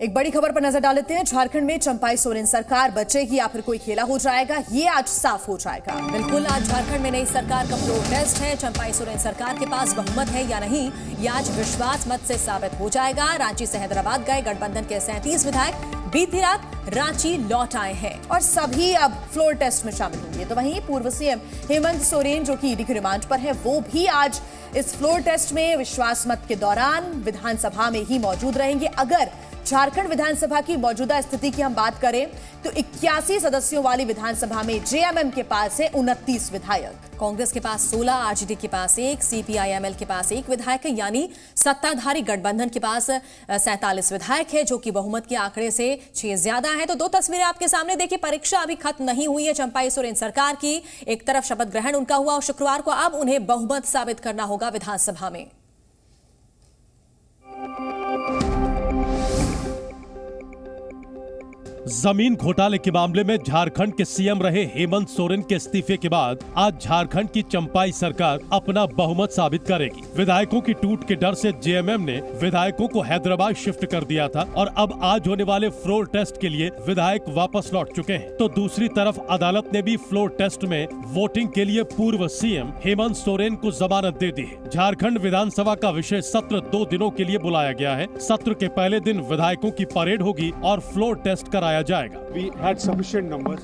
एक बड़ी खबर पर नजर डाल लेते हैं। झारखंड में चंपाई सोरेन सरकार बचेगी या फिर कोई खेला हो जाएगा, ये आज साफ हो जाएगा। बिल्कुल, आज झारखंड में नई सरकार का फ्लोर टेस्ट है। चंपाई सोरेन सरकार के पास बहुमत है या नहीं, ये आज विश्वास मत से साबित हो जाएगा। रांची से हैदराबाद गए गठबंधन के 37 विधायक बीती रात रांची लौट आए हैं और सभी अब फ्लोर टेस्ट में शामिल होंगे। तो वहीं पूर्व सीएम हेमंत सोरेन जो कि ईडी के रिमांड पर है, वो भी आज इस फ्लोर टेस्ट में विश्वास मत के दौरान विधानसभा में ही मौजूद रहेंगे। अगर झारखंड विधानसभा की मौजूदा स्थिति की हम बात करें तो 81 सदस्यों वाली विधानसभा में जेएमएम के पास है 29 विधायक, कांग्रेस के पास 16, आरजेडी के पास 1, सीपीआईएमएल के पास 1 विधायक है, यानी सत्ताधारी गठबंधन के पास 47 विधायक है, जो कि बहुमत के आंकड़े से 6 ज्यादा है। तो दो तस्वीरें आपके सामने देखिए। परीक्षा अभी खत्म नहीं हुई है चंपाई सोरेन सरकार की। एक तरफ शपथ ग्रहण उनका हुआ और शुक्रवार को अब उन्हें बहुमत साबित करना होगा विधानसभा में। जमीन घोटाले के मामले में झारखंड के सीएम रहे हेमंत सोरेन के इस्तीफे के बाद आज झारखंड की चंपाई सरकार अपना बहुमत साबित करेगी। विधायकों की टूट के डर से जेएमएम ने विधायकों को हैदराबाद शिफ्ट कर दिया था और अब आज होने वाले फ्लोर टेस्ट के लिए विधायक वापस लौट चुके हैं। तो दूसरी तरफ अदालत ने भी फ्लोर टेस्ट में वोटिंग के लिए पूर्व सीएम हेमंत सोरेन को जमानत दे दी है। झारखंड विधानसभा का विशेष सत्र 2 दिनों के लिए बुलाया गया है। सत्र के पहले दिन विधायकों की परेड होगी और फ्लोर टेस्ट कराया जाएगा। We had sufficient numbers,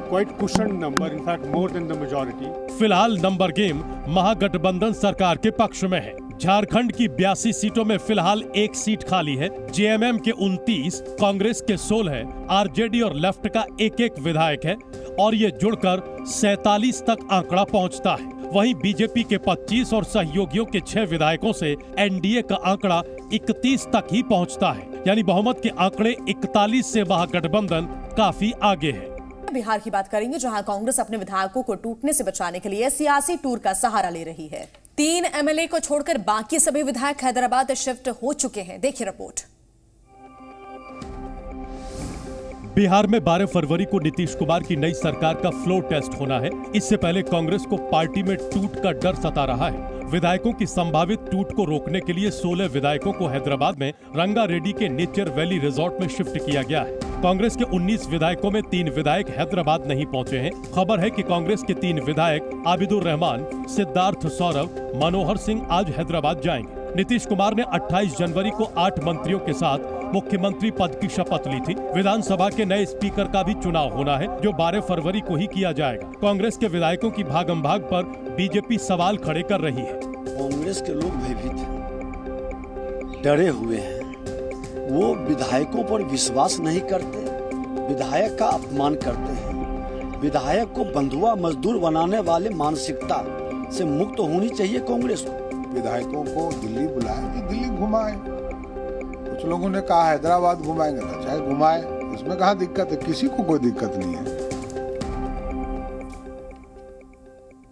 quite cushioned number, in fact more than the majority. फिलहाल नंबर गेम महागठबंधन सरकार के पक्ष में है। झारखंड की 82 सीटों में फिलहाल 1 सीट खाली है। जेएमएम के 29, कांग्रेस के 16, आरजेडी और लेफ्ट का 1-1 विधायक है और ये जुड़कर 47 तक आंकड़ा पहुंचता है। वहीं बीजेपी के 25 और सहयोगियों के 6 विधायकों से एनडीए का आंकड़ा 31 तक ही पहुंचता है, यानी बहुमत के आंकड़े 41 से महागठबंधन काफी आगे है। बिहार की बात करेंगे, जहां कांग्रेस अपने विधायकों को टूटने से बचाने के लिए सियासी टूर का सहारा ले रही है। 3 एमएलए को छोड़कर बाकी सभी विधायक हैदराबाद शिफ्ट हो चुके हैं। देखिए रिपोर्ट। बिहार में 12 फरवरी को नीतीश कुमार की नई सरकार का फ्लोर टेस्ट होना है। इससे पहले कांग्रेस को पार्टी में टूट का डर सता रहा है। विधायकों की संभावित टूट को रोकने के लिए 16 विधायकों को हैदराबाद में रंगारेड्डी के नेचर वैली रिजॉर्ट में शिफ्ट किया गया है। कांग्रेस के 19 विधायकों में 3 विधायक हैदराबाद नहीं पहुंचे हैं। खबर है कि कांग्रेस के 3 विधायक आबिदुर रहमान, सिद्धार्थ सौरभ, मनोहर सिंह आज हैदराबाद जाएंगे। नीतीश कुमार ने 28 जनवरी को 8 मंत्रियों के साथ मुख्यमंत्री पद की शपथ ली थी। विधानसभा के नए स्पीकर का भी चुनाव होना है, जो 12 फरवरी को ही किया जाएगा। कांग्रेस के विधायकों की भागम भाग पर बीजेपी सवाल खड़े कर रही है। कांग्रेस के लोग भयभीत हैं, डरे हुए हैं। वो विधायकों पर विश्वास नहीं करते, विधायक का अपमान करते हैं। विधायक को बंधुआ मजदूर बनाने वाले मानसिकता से मुक्त होनी चाहिए कांग्रेस को। विधायकों को दिल्ली बुलाएं कि दिल्ली घुमाएं। कुछ लोगों ने कहा हैदराबाद घुमाएंगे, तो चाहे घुमाएं, इसमें कहाँ दिक्कत है, किसी को कोई दिक्कत नहीं है।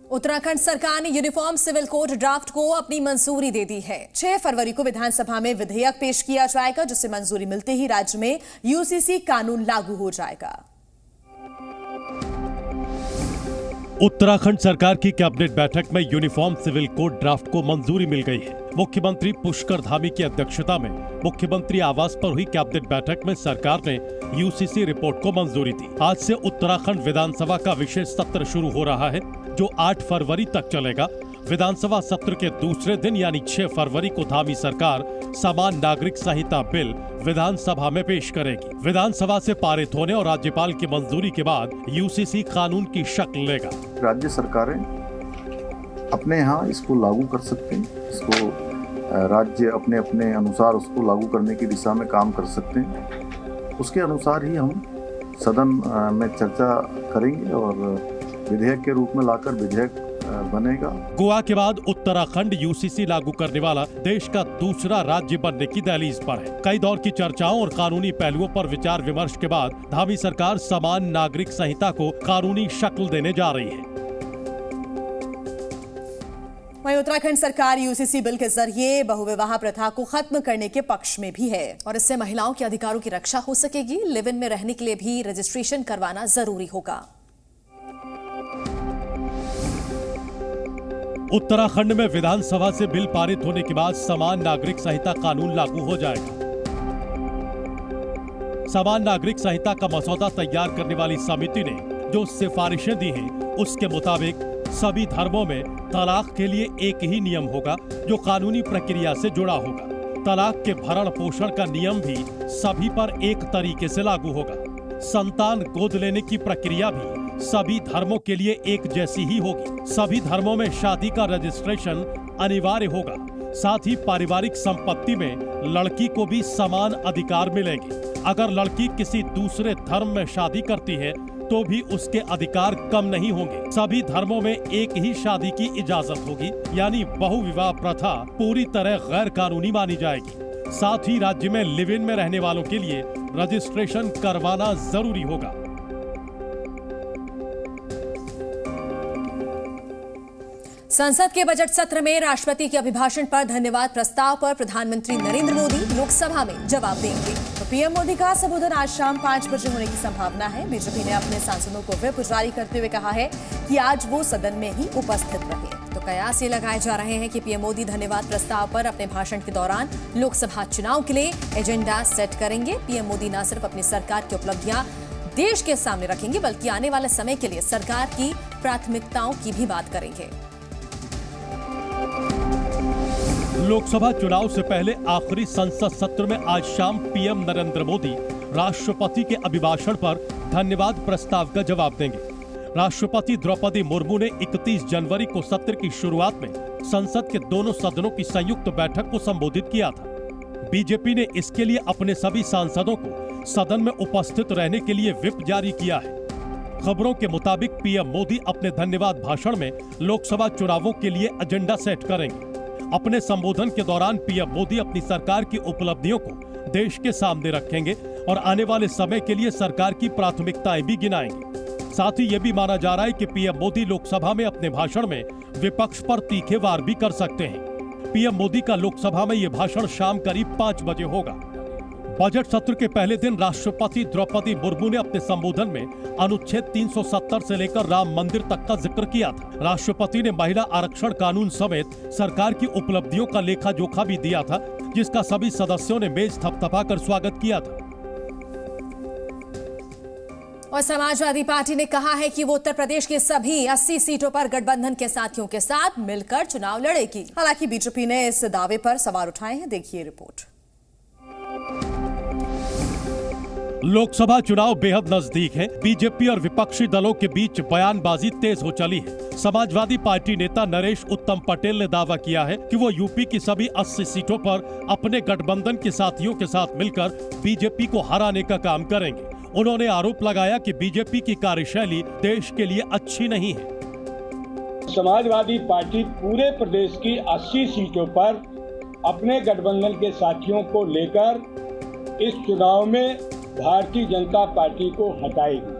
उत्तराखंड सरकार ने यूनिफॉर्म सिविल कोड ड्राफ्ट को अपनी मंजूरी दे दी है। 6 फरवरी को विधानसभा में विधेयक पेश किया जाएगा, जिसे मंजूरी मिलते ही राज्य में यूसीसी कानून लागू हो जाएगा। उत्तराखंड सरकार की कैबिनेट बैठक में यूनिफॉर्म सिविल कोड ड्राफ्ट को मंजूरी मिल गई है। मुख्यमंत्री पुष्कर धामी की अध्यक्षता में मुख्यमंत्री आवास पर हुई कैबिनेट बैठक में सरकार ने यूसीसी रिपोर्ट को मंजूरी दी। आज से उत्तराखंड विधानसभा का विशेष सत्र शुरू हो रहा है, जो 8 फरवरी तक चलेगा। विधानसभा सत्र के दूसरे दिन यानी 6 फरवरी को धामी सरकार समान नागरिक संहिता बिल विधानसभा में पेश करेगी। विधानसभा से पारित होने और राज्यपाल की मंजूरी के बाद यूसीसी कानून की शक्ल लेगा। राज्य सरकारें अपने यहाँ इसको लागू कर सकते हैं। इसको राज्य अपने अपने अनुसार उसको लागू करने की दिशा में काम कर सकते हैं। उसके अनुसार ही हम सदन में चर्चा करेंगे और विधेयक के रूप में लाकर विधेयक बनेगा। गोवा के बाद उत्तराखंड यूसीसी लागू करने वाला देश का दूसरा राज्य बनने की दहलीज पर है। कई दौर की चर्चाओं और कानूनी पहलुओं पर विचार विमर्श के बाद धामी सरकार समान नागरिक संहिता को कानूनी शक्ल देने जा रही है। वहीं उत्तराखंड सरकार यूसीसी बिल के जरिए बहुविवाह प्रथा को खत्म करने के पक्ष में भी है और इससे महिलाओं के अधिकारों की रक्षा हो सकेगी। लिव इन में रहने के लिए भी रजिस्ट्रेशन करवाना जरूरी होगा। उत्तराखंड में विधानसभा से बिल पारित होने के बाद समान नागरिक संहिता कानून लागू हो जाएगा। समान नागरिक संहिता का मसौदा तैयार करने वाली समिति ने जो सिफारिशें दी हैं, उसके मुताबिक सभी धर्मों में तलाक के लिए एक ही नियम होगा जो कानूनी प्रक्रिया से जुड़ा होगा। तलाक के भरण पोषण का नियम भी सभी पर एक तरीके से लागू होगा। संतान गोद लेने की प्रक्रिया भी सभी धर्मों के लिए एक जैसी ही होगी। सभी धर्मों में शादी का रजिस्ट्रेशन अनिवार्य होगा। साथ ही पारिवारिक संपत्ति में लड़की को भी समान अधिकार मिलेंगे। अगर लड़की किसी दूसरे धर्म में शादी करती है तो भी उसके अधिकार कम नहीं होंगे। सभी धर्मों में एक ही शादी की इजाजत होगी, यानी बहुविवाह प्रथा पूरी तरह गैर कानूनी मानी जाएगी। साथ ही राज्य में लिव इन में रहने वालों के लिए रजिस्ट्रेशन करवाना जरूरी होगा। संसद के बजट सत्र में राष्ट्रपति के अभिभाषण पर धन्यवाद प्रस्ताव पर प्रधानमंत्री नरेंद्र मोदी लोकसभा में जवाब देंगे। तो पीएम मोदी का संबोधन आज शाम 5 बजे होने की संभावना है। बीजेपी ने अपने सांसदों को व्हिप जारी करते हुए कहा है कि आज वो सदन में ही उपस्थित रहे। तो कयास ये लगाए जा रहे हैं कि पीएम मोदी धन्यवाद प्रस्ताव पर अपने भाषण के दौरान लोकसभा चुनाव के लिए एजेंडा सेट करेंगे। पीएम मोदी न सिर्फ अपनी सरकार की उपलब्धियां देश के सामने रखेंगे, बल्कि आने वाले समय के लिए सरकार की प्राथमिकताओं की भी बात करेंगे। लोकसभा चुनाव से पहले आखिरी संसद सत्र में आज शाम पीएम नरेंद्र मोदी राष्ट्रपति के अभिभाषण पर धन्यवाद प्रस्ताव का जवाब देंगे। राष्ट्रपति द्रौपदी मुर्मू ने 31 जनवरी को सत्र की शुरुआत में संसद के दोनों सदनों की संयुक्त बैठक को संबोधित किया था। बीजेपी ने इसके लिए अपने सभी सांसदों को सदन में उपस्थित रहने के लिए व्हिप जारी किया है। खबरों के मुताबिक पीएम मोदी अपने धन्यवाद भाषण में लोकसभा चुनावों के लिए एजेंडा सेट करेंगे। अपने संबोधन के दौरान पीएम मोदी अपनी सरकार की उपलब्धियों को देश के सामने रखेंगे और आने वाले समय के लिए सरकार की प्राथमिकताएं भी गिनाएंगे। साथ ही ये भी माना जा रहा है कि पीएम मोदी लोकसभा में अपने भाषण में विपक्ष पर तीखे वार भी कर सकते हैं। पीएम मोदी का लोकसभा में ये भाषण शाम करीब 5 बजे होगा। बजट सत्र के पहले दिन राष्ट्रपति द्रौपदी मुर्मू ने अपने संबोधन में अनुच्छेद 370 से लेकर राम मंदिर तक का जिक्र किया था। राष्ट्रपति ने महिला आरक्षण कानून समेत सरकार की उपलब्धियों का लेखा जोखा भी दिया था, जिसका सभी सदस्यों ने मेज थपथपाकर स्वागत किया था। और समाजवादी पार्टी ने कहा है कि वो उत्तर प्रदेश की सभी 80 सीटों पर गठबंधन के साथियों के साथ मिलकर चुनाव लड़ेगी। हालांकि बीजेपी ने इस दावे पर सवाल उठाए हैं। देखिए रिपोर्ट। लोकसभा चुनाव बेहद नजदीक है। बीजेपी और विपक्षी दलों के बीच बयानबाजी तेज हो चली है। समाजवादी पार्टी नेता नरेश उत्तम पटेल ने दावा किया है कि वो यूपी की सभी 80 सीटों पर अपने गठबंधन के साथियों के साथ मिलकर बीजेपी को हराने का काम करेंगे। उन्होंने आरोप लगाया कि बीजेपी की कार्यशैली देश के लिए अच्छी नहीं है। समाजवादी पार्टी पूरे प्रदेश की 80 सीटों पर अपने गठबंधन के साथियों को लेकर इस चुनाव में भारतीय जनता पार्टी को हटाएगी।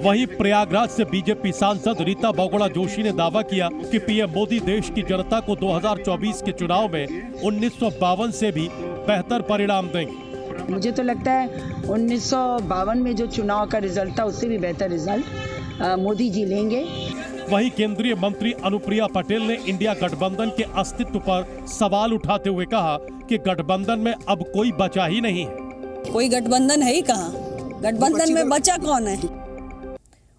वहीं प्रयागराज से बीजेपी सांसद रीता बहुगुणा जोशी ने दावा किया कि पीएम मोदी देश की जनता को 2024 के चुनाव में 1952 से भी बेहतर परिणाम देंगे। मुझे तो लगता है 1952 में जो चुनाव का रिजल्ट था उससे भी बेहतर रिजल्ट मोदी जी लेंगे। वहीं केंद्रीय मंत्री अनुप्रिया पटेल ने इंडिया गठबंधन के अस्तित्व पर सवाल उठाते हुए कहा कि गठबंधन में अब कोई बचा ही नहीं है। कोई गठबंधन है ही कहाँ? गठबंधन में बचा कौन है?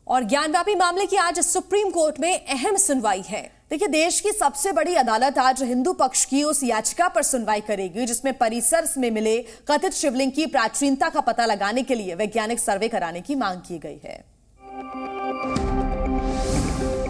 और ज्ञानवापी मामले की आज सुप्रीम कोर्ट में अहम सुनवाई है। देखिए, देश की सबसे बड़ी अदालत आज हिंदू पक्ष की उस याचिका पर सुनवाई करेगी जिसमें परिसर में मिले कथित शिवलिंग की प्राचीनता का पता लगाने के लिए वैज्ञानिक सर्वे कराने की मांग की गई है।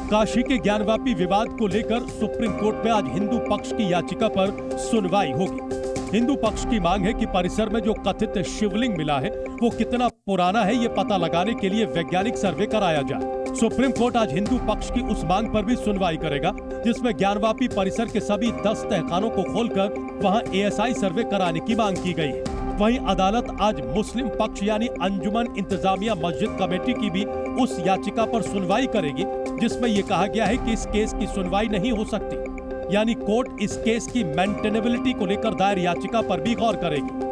काशी के ज्ञानवापी विवाद को लेकर सुप्रीम कोर्ट में आज हिंदू पक्ष की याचिका पर सुनवाई होगी। हिंदू पक्ष की मांग है कि परिसर में जो कथित शिवलिंग मिला है वो कितना पुराना है, ये पता लगाने के लिए वैज्ञानिक सर्वे कराया जाए। सुप्रीम कोर्ट आज हिंदू पक्ष की उस मांग पर भी सुनवाई करेगा जिसमें ज्ञानवापी परिसर के सभी 10 तहखानों को खोलकर वहां एएसआई सर्वे कराने की मांग की गई है। वहीं अदालत आज मुस्लिम पक्ष यानी अंजुमन इंतजामिया मस्जिद कमेटी की भी उस याचिका पर सुनवाई करेगी जिसमें यह कहा गया है कि इस केस की सुनवाई नहीं हो सकती, यानी कोर्ट इस केस की मेंटेनेबिलिटी को लेकर दायर याचिका पर भी गौर करेगी।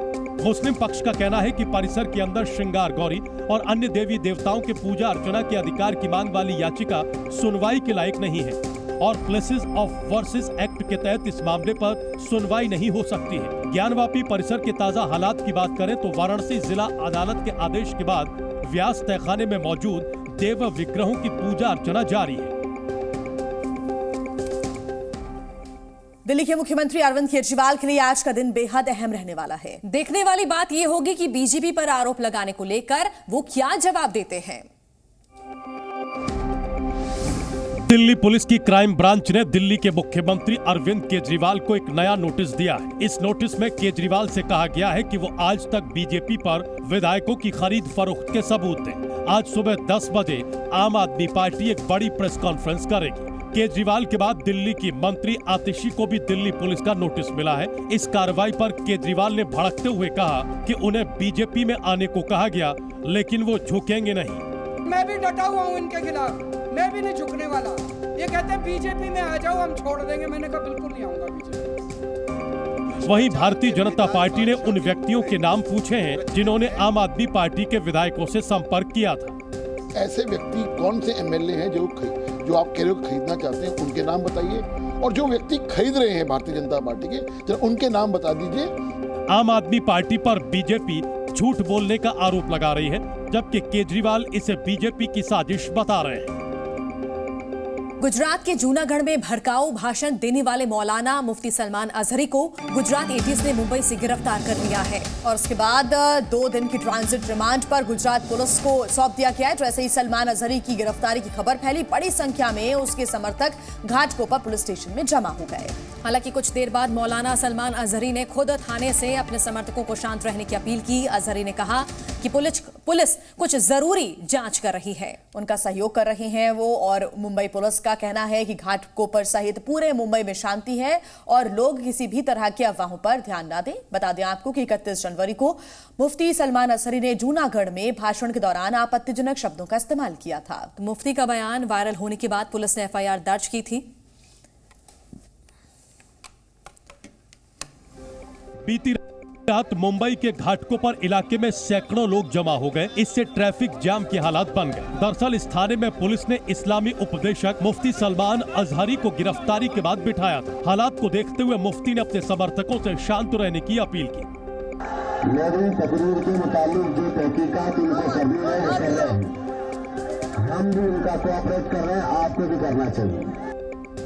मुस्लिम पक्ष का कहना है कि परिसर के अंदर श्रृंगार गौरी और अन्य देवी देवताओं के पूजा अर्चना के अधिकार की मांग वाली याचिका सुनवाई के लायक नहीं है और प्लेसेस ऑफ वर्सेस एक्ट के तहत इस मामले पर सुनवाई नहीं हो सकती है। ज्ञानवापी परिसर के ताजा हालात की बात करें तो वाराणसी जिला अदालत के आदेश के बाद व्यास तहखाने में मौजूद देव विग्रहों की पूजा अर्चना जारी है। दिल्ली के मुख्यमंत्री अरविंद केजरीवाल के लिए आज का दिन बेहद अहम रहने वाला है। देखने वाली बात यह होगी कि बीजेपी पर आरोप लगाने को लेकर वो क्या जवाब देते हैं। दिल्ली पुलिस की क्राइम ब्रांच ने दिल्ली के मुख्यमंत्री अरविंद केजरीवाल को एक नया नोटिस दिया है। इस नोटिस में केजरीवाल से कहा गया है कि वो आज तक बीजेपी पर विधायकों की खरीद फरोख्त के सबूत दें। आज सुबह 10 बजे आम आदमी पार्टी एक बड़ी प्रेस कॉन्फ्रेंस करेगी। केजरीवाल के बाद दिल्ली की मंत्री आतिशी को भी दिल्ली पुलिस का नोटिस मिला है। इस कार्रवाई पर केजरीवाल ने भड़कते हुए कहा कि उन्हें बीजेपी में आने को कहा गया, लेकिन वो झुकेंगे नहीं। मैं भी डटा हुआ हूँ इनके खिलाफ, मैं भी नहीं झुकने वाला। ये कहते हैं बीजेपी में आ जाओ, हम छोड़ देंगे। मैंने कहा बिल्कुल नहीं आऊंगा बीजेपी। वहीं भारतीय जनता पार्टी ने उन व्यक्तियों के नाम पूछे हैं जिन्होंने आम आदमी पार्टी के विधायकों से संपर्क किया था। ऐसे व्यक्ति कौन से एमएलए हैं जो आप कह रहे हो खरीदना चाहते हैं, उनके नाम बताइए। और जो व्यक्ति खरीद रहे हैं भारतीय जनता पार्टी के, जरा उनके नाम बता दीजिए। आम आदमी पार्टी पर बीजेपी झूठ बोलने का आरोप लगा रही है, जबकि केजरीवाल इसे बीजेपी की साजिश बता रहे हैं। गुजरात के जूनागढ़ में भड़काऊ भाषण देने वाले मौलाना मुफ्ती सलमान अजहरी को गुजरात एटीएस ने मुंबई से गिरफ्तार कर लिया है और उसके बाद 2 दिन की ट्रांजिट रिमांड पर गुजरात पुलिस को सौंप दिया गया है। जैसे ही सलमान अजहरी की गिरफ्तारी की खबर फैली, बड़ी संख्या में उसके समर्थक घाटकोपर पुलिस स्टेशन में जमा हो गए। हालांकि कुछ देर बाद मौलाना सलमान अजहरी ने खुद थाने से अपने समर्थकों को शांत रहने की अपील की। अजहरी ने कहा कि पुलिस कुछ जरूरी जांच कर रही है, उनका सहयोग कर रही है वो। और मुंबई पुलिस का कहना है कि घाटकोपर सहित पूरे मुंबई में शांति है और लोग किसी भी तरह की अफवाहों पर ध्यान न दें। बता दें आपको कि 31 जनवरी को मुफ्ती सलमान अजहरी ने जूनागढ़ में भाषण के दौरान आपत्तिजनक शब्दों का इस्तेमाल किया था। तो मुफ्ती का बयान वायरल होने के बाद पुलिस ने एफआईआर दर्ज की थी। बीती रात मुंबई के घाटकोपर इलाके में सैकड़ों लोग जमा हो गए। इससे ट्रैफिक जाम के हालात बन गए। दरअसल इस थाने में पुलिस ने इस्लामी उपदेशक मुफ्ती सलमान अजहरी को गिरफ्तारी के बाद बिठाया था। हालात को देखते हुए मुफ्ती ने अपने समर्थकों से शांत रहने की अपील की। मेरी तकरीर के मुताबिक जो तहकीकात इनको सभी ने कर रहे हैं, हम भी उनका कोऑपरेट कर रहे हैं, आपको भी करना चाहिए।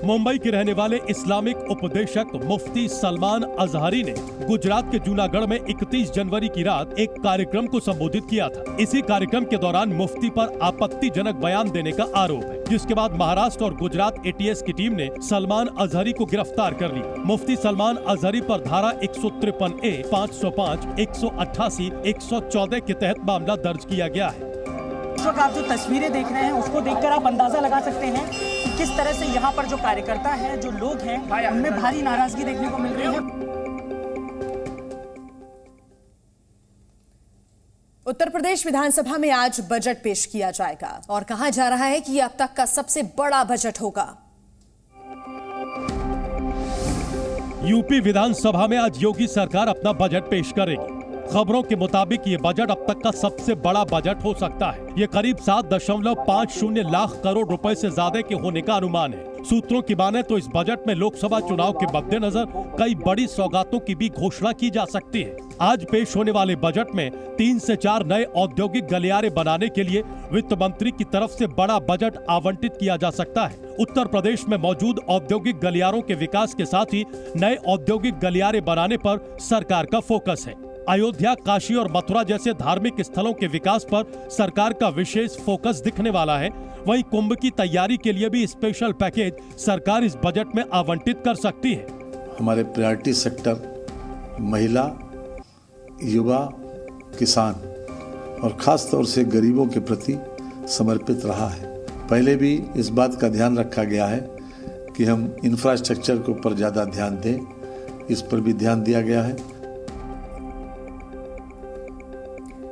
मुंबई के रहने वाले इस्लामिक उपदेशक मुफ्ती सलमान अजहरी ने गुजरात के जूनागढ़ में 31 जनवरी की रात एक कार्यक्रम को संबोधित किया था। इसी कार्यक्रम के दौरान मुफ्ती पर आपत्तिजनक बयान देने का आरोप है, जिसके बाद महाराष्ट्र और गुजरात एटीएस की टीम ने सलमान अजहरी को गिरफ्तार कर लिया। मुफ्ती सलमान अजहरी पर धारा 153A, 505, 188, 114 के तहत मामला दर्ज किया गया है। इस वक्त आप जो तस्वीरें देख रहे हैं उसको देखकर आप अंदाजा लगा सकते हैं कि किस तरह से यहाँ पर जो कार्यकर्ता है, जो लोग हैं, उनमें भारी नाराजगी देखने को मिल रही है। उत्तर प्रदेश विधानसभा में आज बजट पेश किया जाएगा और कहा जा रहा है कि ये अब तक का सबसे बड़ा बजट होगा। यूपी विधानसभा में आज योगी सरकार अपना बजट पेश करेगी। खबरों के मुताबिक ये बजट अब तक का सबसे बड़ा बजट हो सकता है। ये करीब 7.50 लाख करोड़ रुपए से ज्यादा के होने का अनुमान है। सूत्रों की माने तो इस बजट में लोकसभा चुनाव के मद्देनजर कई बड़ी सौगातों की भी घोषणा की जा सकती है। आज पेश होने वाले बजट में 3 से 4 नए औद्योगिक गलियारे बनाने के लिए वित्त मंत्री की तरफ से बड़ा बजट आवंटित किया जा सकता है। उत्तर प्रदेश में मौजूद औद्योगिक गलियारों के विकास के साथ ही नए औद्योगिक गलियारे बनाने पर सरकार का फोकस है। अयोध्या, काशी और मथुरा जैसे धार्मिक स्थलों के विकास पर सरकार का विशेष फोकस दिखने वाला है। वहीं कुंभ की तैयारी के लिए भी स्पेशल पैकेज सरकार इस बजट में आवंटित कर सकती है। हमारे प्रायोरिटी सेक्टर महिला, युवा, किसान और खास तौर से गरीबों के प्रति समर्पित रहा है। पहले भी इस बात का ध्यान रखा गया है कि हम इंफ्रास्ट्रक्चर के ऊपर ज़्यादा ध्यान दें, इस पर भी ध्यान दिया गया है।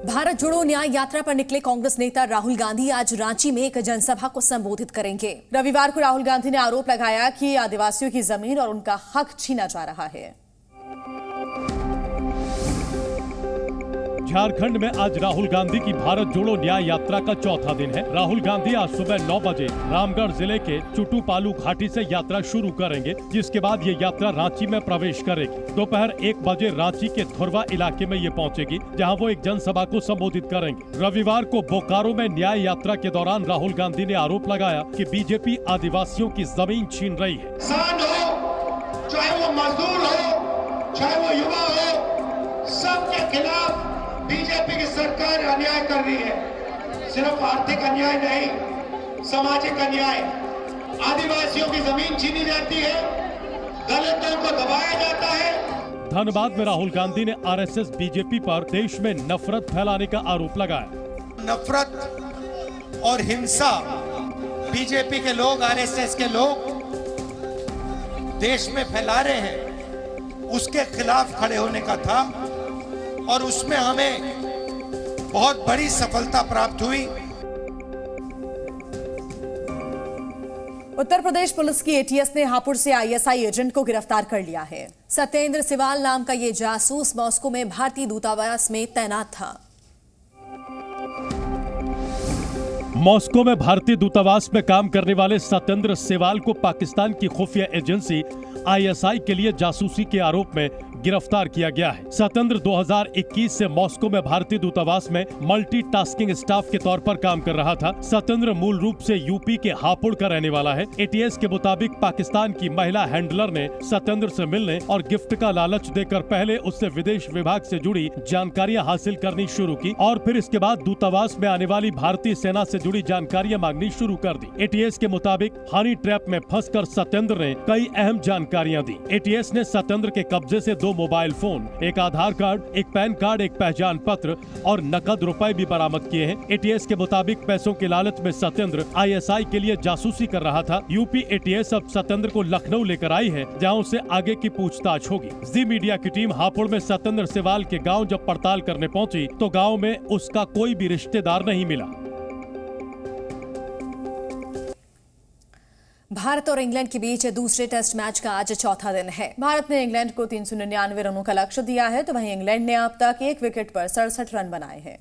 भारत जोड़ो न्याय यात्रा पर निकले कांग्रेस नेता राहुल गांधी आज रांची में एक जनसभा को संबोधित करेंगे। रविवार को राहुल गांधी ने आरोप लगाया कि आदिवासियों की जमीन और उनका हक छीना जा रहा है। झारखंड में आज राहुल गांधी की भारत जोड़ो न्याय यात्रा का चौथा दिन है। राहुल गांधी आज सुबह 9 बजे रामगढ़ जिले के चुटूपालू घाटी से यात्रा शुरू करेंगे, जिसके बाद ये यात्रा रांची में प्रवेश करेगी। दोपहर 1 बजे रांची के धुरवा इलाके में ये पहुंचेगी, जहां वो एक जनसभा को संबोधित करेंगे। रविवार को बोकारो में न्याय यात्रा के दौरान राहुल गांधी ने आरोप लगाया कि बीजेपी आदिवासियों की जमीन छीन रही है। किसान हो, चाहे वो मजदूर हो, चाहे वो युवा हो, सबके खिलाफ बीजेपी की सरकार अन्याय कर रही है। सिर्फ आर्थिक अन्याय नहीं, सामाजिक अन्याय, आदिवासियों की जमीन छीनी जाती है, दलितों को दबाया जाता है। धनबाद में राहुल गांधी ने आरएसएस बीजेपी पर देश में नफरत फैलाने का आरोप लगाया। नफरत और हिंसा बीजेपी के लोग, आरएसएस के लोग देश में फैला रहे हैं, उसके खिलाफ खड़े होने का था और उसमें हमें बहुत बड़ी सफलता प्राप्त हुई। उत्तर प्रदेश पुलिस की एटीएस ने हापुड़ से आईएसआई एजेंट को गिरफ्तार कर लिया है। सत्येंद्र सिवाल नाम का ये जासूस मॉस्को में भारतीय दूतावास में तैनात था। मॉस्को में भारतीय दूतावास में काम करने वाले सत्येंद्र सिवाल को पाकिस्तान की खुफिया एजेंसी आईएसआई के लिए जासूसी के आरोप में गिरफ्तार किया गया है। सत्येंद्र 2021 से मॉस्को में भारतीय दूतावास में मल्टीटास्किंग स्टाफ के तौर पर काम कर रहा था। सत्येंद्र मूल रूप से यूपी के हापुड़ का रहने वाला है। एटीएस के मुताबिक पाकिस्तान की महिला हैंडलर ने सत्येंद्र से मिलने और गिफ्ट का लालच देकर पहले उससे विदेश विभाग से जुड़ी जानकारियां हासिल करनी शुरू की और फिर इसके बाद दूतावास में आने वाली भारतीय सेना से जुड़ी जानकारियां मांगनी शुरू कर दी। एटीएस के मुताबिक हनी ट्रैप में फंसकर सत्येंद्र ने कई अहम जानकारियां दी। एटीएस ने सत्येंद्र के कब्जे से 2 मोबाइल फोन, एक आधार कार्ड, एक पैन कार्ड, एक पहचान पत्र और नकद रुपए भी बरामद किए हैं। एटीएस के मुताबिक पैसों के लालच में सत्येंद्र आईएसआई के लिए जासूसी कर रहा था। यूपी एटीएस अब सत्येंद्र को लखनऊ लेकर आई है, जहां उससे आगे की पूछताछ होगी। जी मीडिया की टीम हापुड़ में सत्येंद्र सिवाल के गाँव जब पड़ताल करने पहुंची तो गाँव में उसका कोई भी रिश्तेदार नहीं मिला। भारत और इंग्लैंड के बीच दूसरे टेस्ट मैच का आज चौथा दिन है। भारत ने इंग्लैंड को 399 रनों का लक्ष्य दिया है, तो वहीं इंग्लैंड ने अब तक 1 विकेट पर 67 रन बनाए हैं।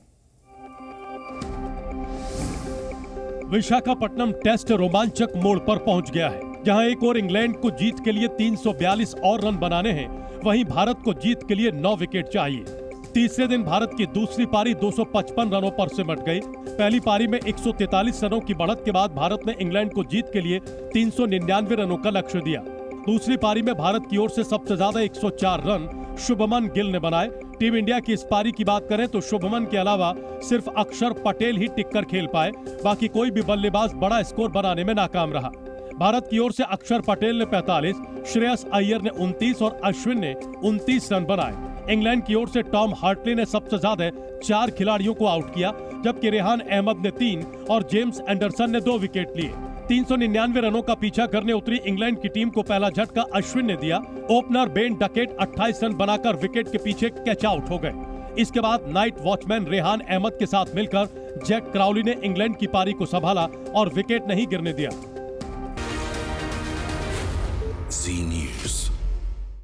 विशाखापट्टनम टेस्ट रोमांचक मोड़ पर पहुंच गया है, जहां एक और इंग्लैंड को जीत के लिए 342 और रन बनाने हैं, वहीं भारत को जीत के लिए 9 विकेट चाहिए। तीसरे दिन भारत की दूसरी पारी 255 रनों पर सिमट गई। पहली पारी में 143 रनों की बढ़त के बाद भारत ने इंग्लैंड को जीत के लिए 399 रनों का लक्ष्य दिया। दूसरी पारी में भारत की ओर से सबसे ज्यादा 104 रन शुभमन गिल ने बनाए। टीम इंडिया की इस पारी की बात करें तो शुभमन के अलावा सिर्फ अक्षर पटेल ही टिककर खेल पाए, बाकी कोई भी बल्लेबाज बड़ा स्कोर बनाने में नाकाम रहा। भारत की ओर से अक्षर पटेल ने 45, श्रेयस अय्यर ने 29 और अश्विन ने 29 रन बनाए। इंग्लैंड की ओर से टॉम हार्टले ने सबसे ज्यादा 4 खिलाड़ियों को आउट किया, जबकि रेहान अहमद ने 3 और जेम्स एंडरसन ने 2 विकेट लिए। 399 रनों का पीछा करने उतरी इंग्लैंड की टीम को पहला झटका अश्विन ने दिया। ओपनर बेन डकेट 28 रन बनाकर विकेट के पीछे कैच आउट हो गए। इसके बाद नाइट वॉचमैन रेहान अहमद के साथ मिलकर जैक क्राउली ने इंग्लैंड की पारी को संभाला और विकेट नहीं गिरने दिया।